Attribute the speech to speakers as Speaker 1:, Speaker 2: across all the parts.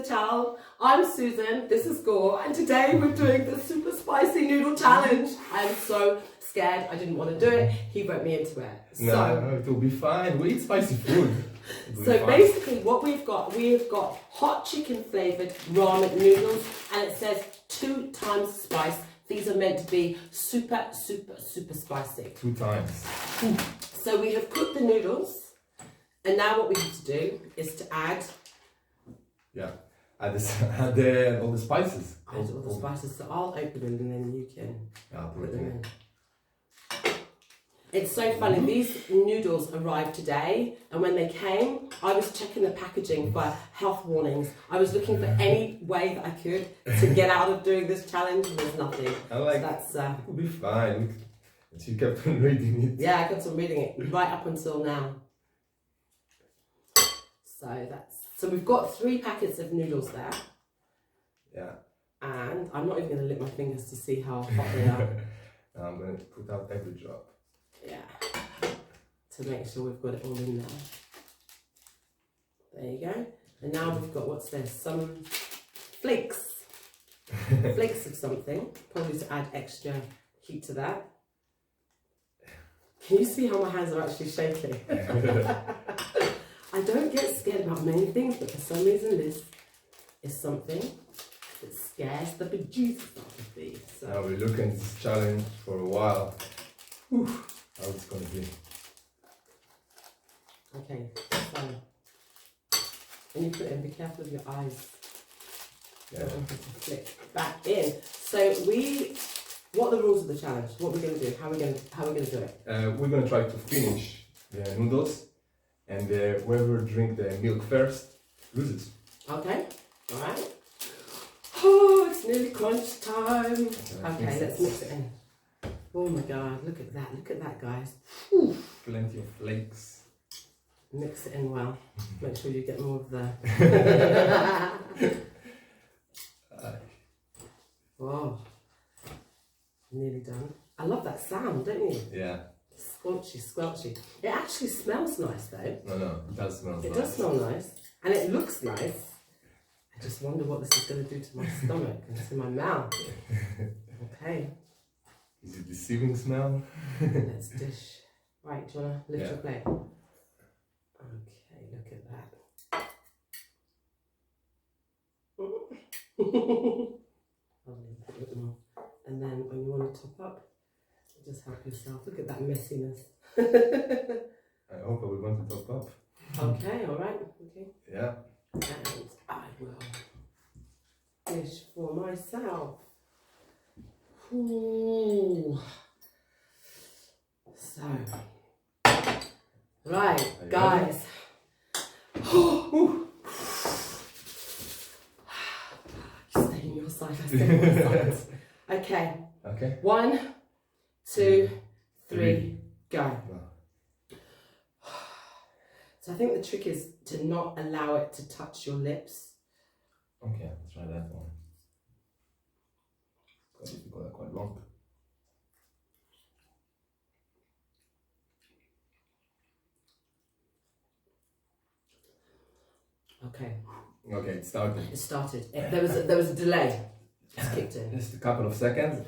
Speaker 1: the channel. I'm Susan, this is Gur, and today we're doing the super spicy noodle challenge. I'm so scared, I didn't want to do it, he roped me into it.
Speaker 2: No, it will be fine, we eat spicy food.
Speaker 1: So basically what we've got hot chicken flavoured ramen noodles, and it says 2 times spice. These are meant to be super, super, super spicy.
Speaker 2: 2 times.
Speaker 1: So we have cooked the noodles, and now what we have to do is to add...
Speaker 2: Yeah, add all the spices.
Speaker 1: Add all the spices, so I'll open them and then you can put them in. It's so funny, these noodles arrived today, and when they came, I was checking the packaging for health warnings. I was looking for any way that I could to get out of doing this challenge, and there's nothing.
Speaker 2: It will be fine. You kept on reading it.
Speaker 1: Yeah, I kept on reading it right up until now. So we've got 3 packets of noodles there.
Speaker 2: Yeah.
Speaker 1: And I'm not even going to lick my fingers to see how hot they are.
Speaker 2: I'm going to put out every drop.
Speaker 1: Yeah, to make sure we've got it all in there. There you go. And now we've got, what's this? Some flakes. Flakes of something, probably to add extra heat to that. Can you see how my hands are actually shaking? I don't get scared about many things, but for some reason this is something that scares the bejesus out of me. So
Speaker 2: now we're looking at this challenge for a while. Whew. How it's going to be.
Speaker 1: Okay, so when you put it in, be careful of your eyes.
Speaker 2: Yeah.
Speaker 1: Don't want it to flick back in. So what are the rules of the challenge? What are we going to do? How are we going to do it?
Speaker 2: We're going to try to finish the noodles, and whoever drink the milk first loses.
Speaker 1: Okay, all right. Oh, it's nearly crunch time. Okay, let's mix it in. Oh my God, look at that, guys. Ooh.
Speaker 2: Plenty of flakes.
Speaker 1: Mix it in well. Make sure you get more of the... Oh, nearly done. I love that sound, don't you?
Speaker 2: Yeah.
Speaker 1: Squelchy, squelchy. It actually smells nice though.
Speaker 2: No, it does smell nice.
Speaker 1: It does smell nice. And it looks nice. I just wonder what this is going to do to my stomach and to my mouth. Okay.
Speaker 2: Is it deceiving smell?
Speaker 1: Let's dish. Right, do you want to lift your plate? Okay, look at that. I'll put a bit more. And then when you want to top up, just help yourself. Look at that messiness.
Speaker 2: I hope I will want to top up.
Speaker 1: Okay, alright. Okay.
Speaker 2: Yeah.
Speaker 1: And I will dish for myself. Ooh. So, right, guys. Stay on your side, I stay on my side. Okay.
Speaker 2: Okay.
Speaker 1: 1, 2, 3, go.
Speaker 2: Wow.
Speaker 1: So I think the trick is to not allow it to touch your lips.
Speaker 2: Okay, let's try that one. You got that quite long.
Speaker 1: Okay.
Speaker 2: Okay, it started.
Speaker 1: It started. There was a delay. It's kicked in.
Speaker 2: Just a couple of seconds.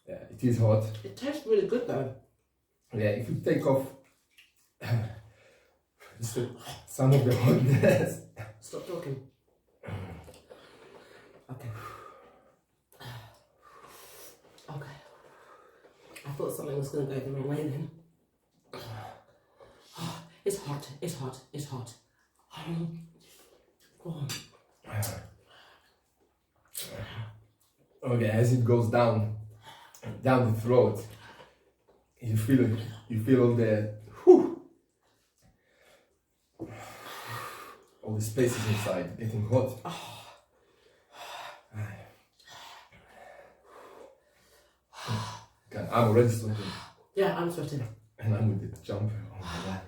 Speaker 2: Yeah, it is hot.
Speaker 1: It tastes really good though.
Speaker 2: Yeah, if you take off some of the hotness.
Speaker 1: Stop talking. Okay. Okay. I thought something was going to go the wrong way then. It's hot. It's hot. It's hot. Oh.
Speaker 2: Okay, as it goes down the throat, you feel all the all the spaces inside getting hot. God, I'm already sweating.
Speaker 1: Yeah, I'm sweating.
Speaker 2: And I'm with the jumper. Oh my God.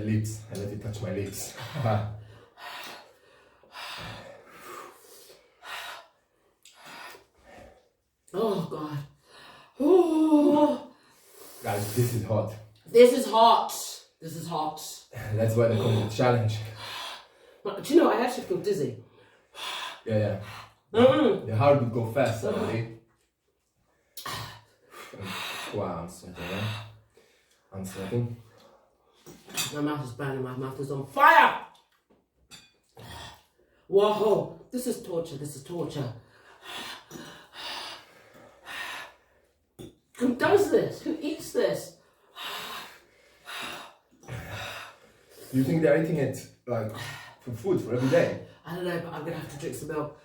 Speaker 2: lips. I let it touch my lips.
Speaker 1: Oh God. Oh.
Speaker 2: Guys, this is hot.
Speaker 1: This is hot. This is hot.
Speaker 2: That's why they call it a challenge.
Speaker 1: But do you know, I actually feel dizzy.
Speaker 2: Yeah. The heart would go fast suddenly. Wow, I'm sweating, yeah? I'm sweating.
Speaker 1: My mouth is burning, my mouth is on fire! Whoa, this is torture, this is torture. Who does this? Who eats this?
Speaker 2: Do you think they're eating it like for food for every day?
Speaker 1: I don't know, but I'm gonna have to drink some milk.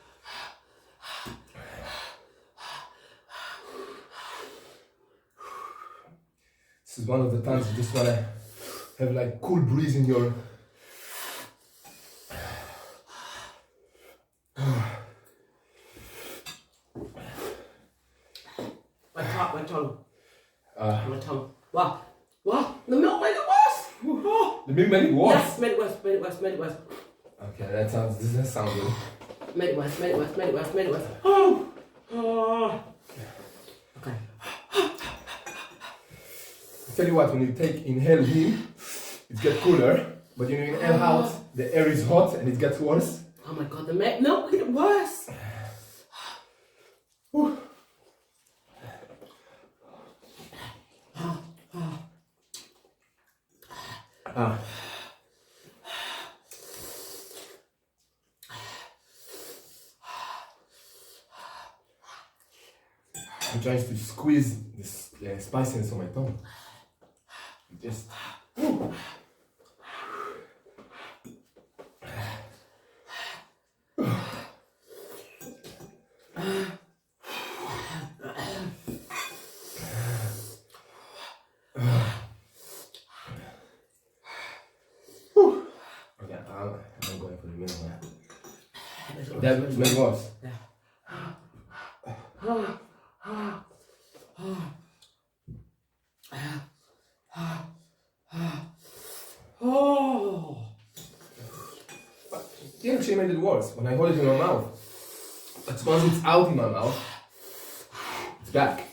Speaker 2: This is one of the times you just wanna have like cool breeze in your...
Speaker 1: My tongue. My tongue. Wow. Wow. The milk made it worse.
Speaker 2: The milk made it worse?
Speaker 1: Yes, made it worse, made it worse, made it worse.
Speaker 2: Okay, that doesn't sound good.
Speaker 1: Made it worse, made it worse, made it worse, made it worse. Oh. Okay.
Speaker 2: Tell you what, when you inhale in, it gets cooler, but when you inhale out, the air is hot and it gets worse.
Speaker 1: Oh my God, the milk made it worse.
Speaker 2: Whew. I'm trying to squeeze this spiciness on my tongue. Just... Okay, I'm going for the middle now. That made worse.
Speaker 1: Yeah. Oh.
Speaker 2: It actually made it worse when I hold it in my mouth. But once it's out in my mouth, it's back.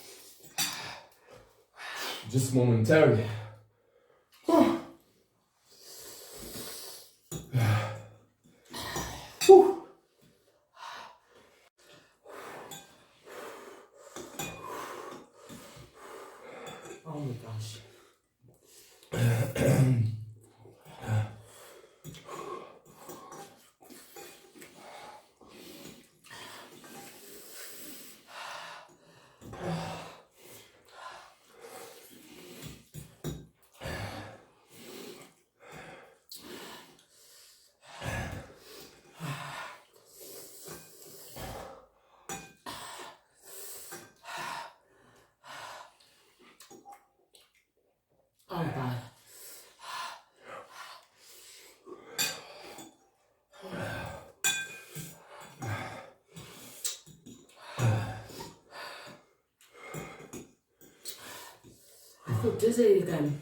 Speaker 2: Just momentarily.
Speaker 1: Oh my gosh. Oh God. I feel dizzy again.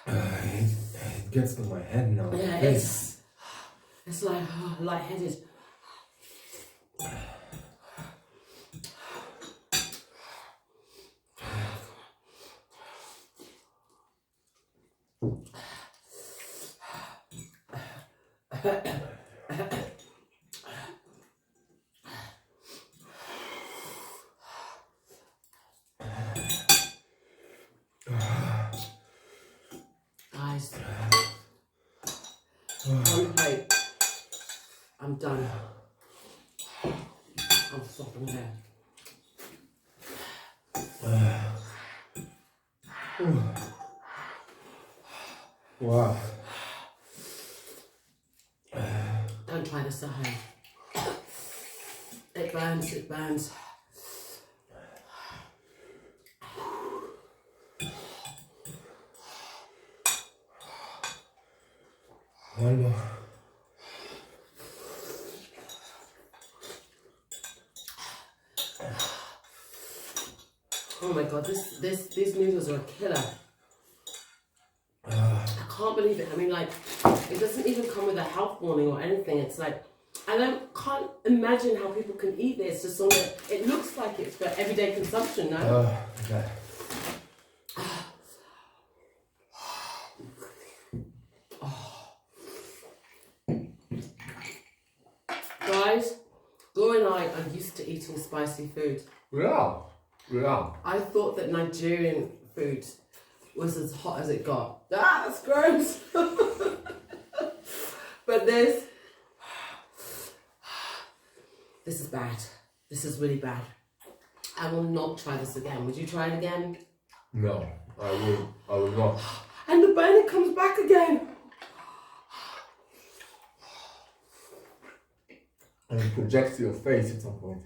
Speaker 2: It gets to my head now.
Speaker 1: Yeah, it's like lightheaded. Guys, I'm done. I'm stopping there.
Speaker 2: Wow.
Speaker 1: Don't try this at home. It burns, it burns.
Speaker 2: One more.
Speaker 1: Oh my God, these noodles are a killer. I can't believe it. I mean, like, it doesn't even come with a health warning or anything. It's like, I can't imagine how people can eat this. Just on it looks like it's for everyday consumption, no?
Speaker 2: Okay.
Speaker 1: Guys, Gur and I are used to eating spicy food.
Speaker 2: Yeah.
Speaker 1: I thought that Nigerian food was as hot as it got. Ah, that's gross. But this is bad. This is really bad. I will not try this again. Would you try it again?
Speaker 2: No, I will not.
Speaker 1: And the burner comes back again.
Speaker 2: And it projects to your face at some point.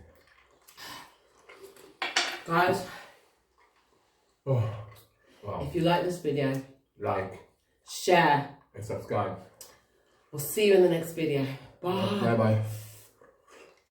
Speaker 1: Guys,
Speaker 2: Oh, wow.
Speaker 1: if you like this video,
Speaker 2: Like
Speaker 1: share.
Speaker 2: and subscribe.
Speaker 1: We'll see you in the next video. Bye.
Speaker 2: Bye bye.